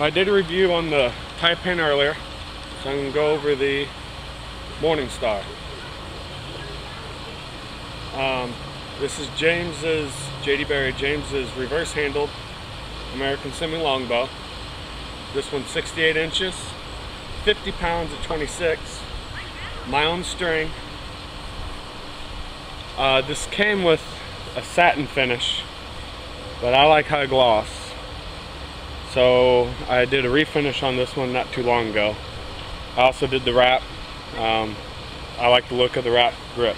I did a review on the tie pin earlier, so I'm going to go over the MorningStar. This is Berry James's reverse handled American semi longbow. This one's 68 inches, 50 pounds at 26, my own string. This came with a satin finish, but I like high gloss, so I did a refinish on this one not too long ago. I also did the wrap. I like the look of the wrap grip.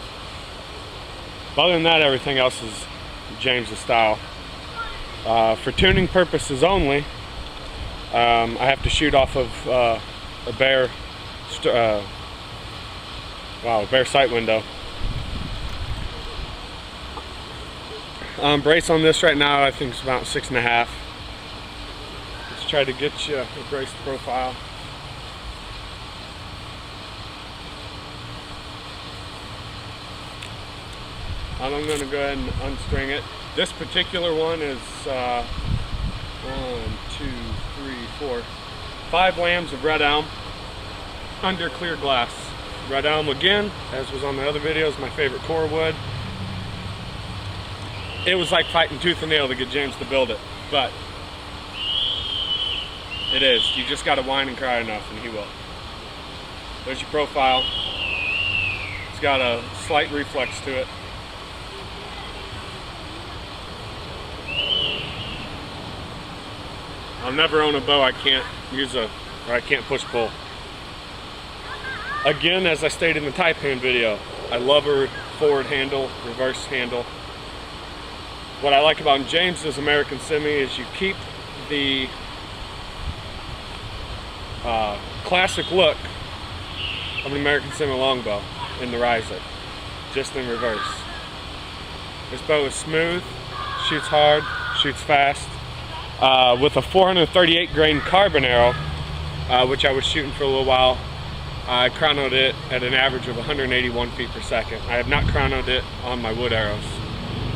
Other than that, everything else is James's style. For tuning purposes only, I have to shoot off of a Berry sight window. Brace on this right now, I think it's about 6.5. Let's try to get you a brace profile. I'm going to go ahead and unstring it. This particular one is 5 lambs of red elm under clear glass. Red elm, again, as was on the other videos, my favorite core wood. It was like fighting tooth and nail to get James to build it, but it is. You just got to whine and cry enough and he will. There's your profile. It's got a slight reflex to it. I'll never own a bow I can't use or I can't push pull. Again, as I stated in the tie pin video, I love a forward handle, reverse handle. What I like about James's American Semi is you keep the classic look of an American Semi longbow in the riser, just in reverse. This bow is smooth, shoots hard, shoots fast. With a 438 grain carbon arrow, which I was shooting for a little while, I chronoed it at an average of 181 feet per second. I have not chronoed it on my wood arrows.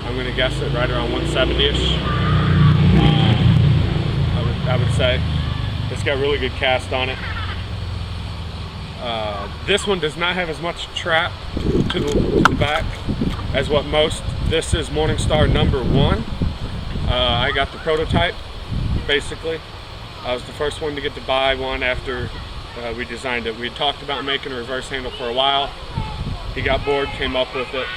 I'm going to guess it right around 170-ish. I would say. It's got really good cast on it. This one does not have as much trap to the back as what most. This is MorningStar #1. I got the prototype, basically. I was the first one to get to buy one after we designed it. We talked about making a reverse handle for a while. He got bored, came up with it,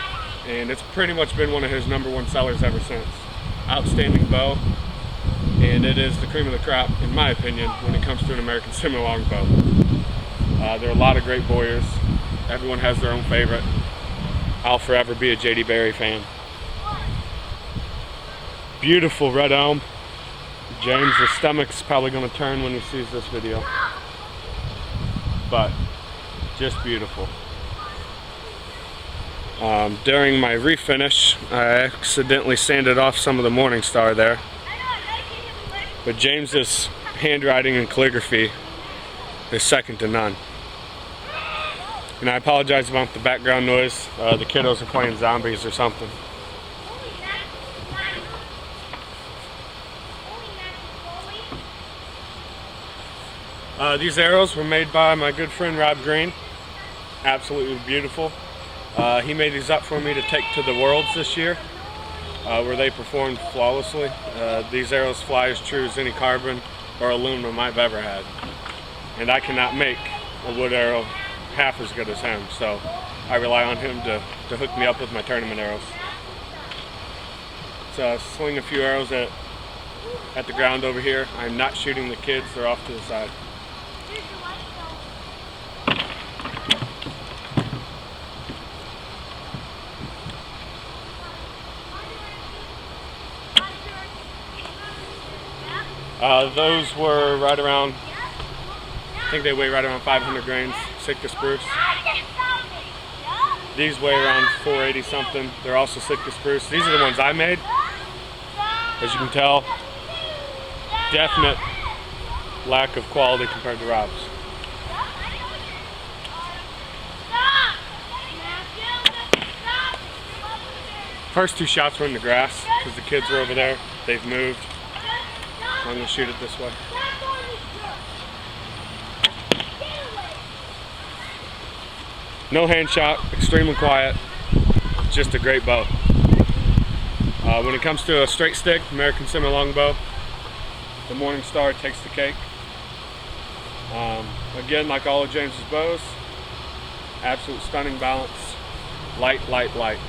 and it's pretty much been one of his #1 sellers ever since. Outstanding bow, and it is the cream of the crop, in my opinion, when it comes to an American Semi longbow. There are a lot of great bowyers. Everyone has their own favorite. I'll forever be a J.D. Berry fan. Beautiful red elm. James' stomach's probably going to turn when he sees this video, but just beautiful. During my refinish, I accidentally sanded off some of the MorningStar there, but James's handwriting and calligraphy is second to none. And I apologize about the background noise. The kiddos are playing zombies or something. These arrows were made by my good friend Rob Green. Absolutely beautiful. He made these up for me to take to the Worlds this year, where they performed flawlessly. These arrows fly as true as any carbon or aluminum I've ever had. And I cannot make a wood arrow half as good as him, so I rely on him to hook me up with my tournament arrows. So sling a few arrows at the ground over here. I'm not shooting the kids, they're off to the side. Those were right around, I think they weigh right around 500 grains, Sitka spruce. These weigh around 480 something. They're also Sitka spruce. These are the ones I made. As you can tell, definite lack of quality compared to Rob's. First 2 shots were in the grass because the kids were over there. They've moved. So I'm going to shoot it this way. No hand shot, extremely quiet, just a great bow. When it comes to a straight stick, American semi-longbow, the MorningStar takes the cake. Again, like all of James's bows, absolute stunning balance, light, light, light.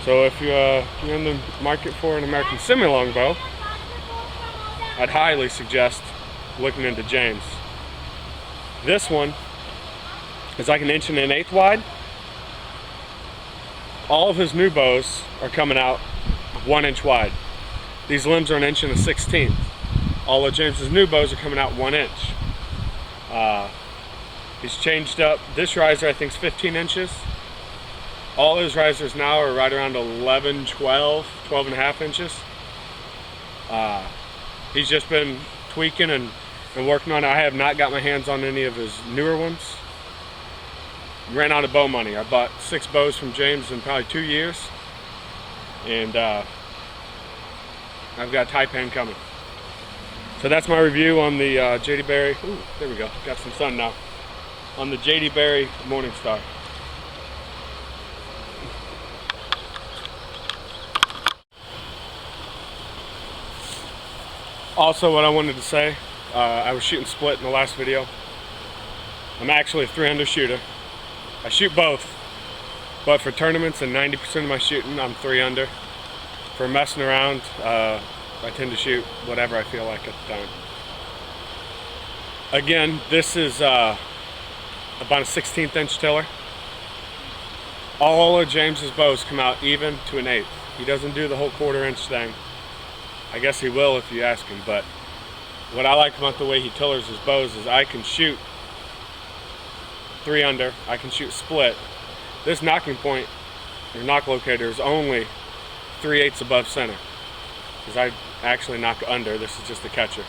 So if you're in the market for an American semi-longbow, I'd highly suggest looking into James. This one is like 1 1/8 wide. All of his new bows are coming out 1 inch wide. These limbs are 1 1/16. All of James's new bows are coming out 1 inch. He's changed up. This riser I think is 15 inches. All his risers now are right around 11, 12 and a half inches. He's just been tweaking and working on it. I have not got my hands on any of his newer ones. Ran out of bow money. I bought 6 bows from James in probably 2 years. And I've got Taipan coming. So that's my review on the JD Berry. Ooh, there we go. Got some sun now. On the JD Berry MorningStar. Also, what I wanted to say, I was shooting split in the last video. I'm actually a 300 shooter. I shoot both, but for tournaments and 90% of my shooting, I'm 3 under. For messing around, I tend to shoot whatever I feel like at the time. Again, this is about a 16th inch tiller. All of James's bows come out even to 1/8. He doesn't do the whole 1/4 inch thing. I guess he will if you ask him, but what I like about the way he tillers his bows is I can shoot 3 under, I can shoot split. This knocking point, or knock locator, is only 3/8 above center, because I actually knock under. This is just the catcher.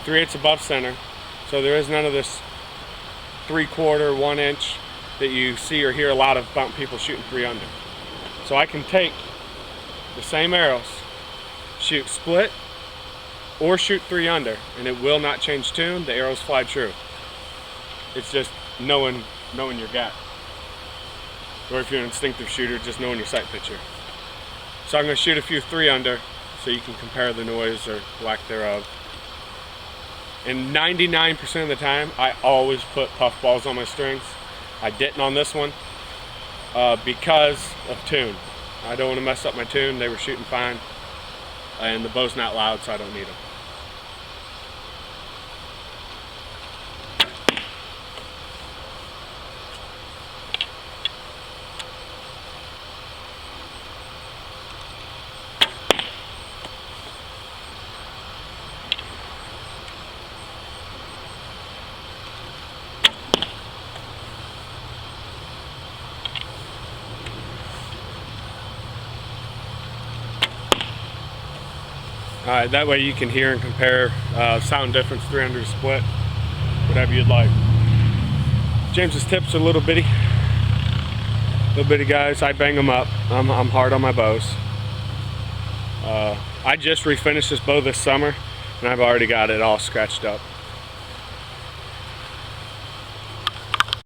3/8 above center, so there is none of this 3/4, 1 inch that you see or hear a lot of people shooting 3 under. So I can take the same arrows, shoot split or shoot 3 under, and it will not change tune. The arrows fly true. It's just knowing your gap, or if you're an instinctive shooter, just knowing your sight picture. So I'm going to shoot a few 3 under so you can compare the noise or lack thereof. And 99% of the time I always put puff balls on my strings. I didn't on this one because of tune. I don't want to mess up my tune. They were shooting fine. And the bow's not loud, so I don't need them. Alright, that way you can hear and compare sound difference, 300 split, whatever you'd like. James's tips are little bitty guys. I bang them up. I'm hard on my bows. I just refinished this bow this summer, and I've already got it all scratched up.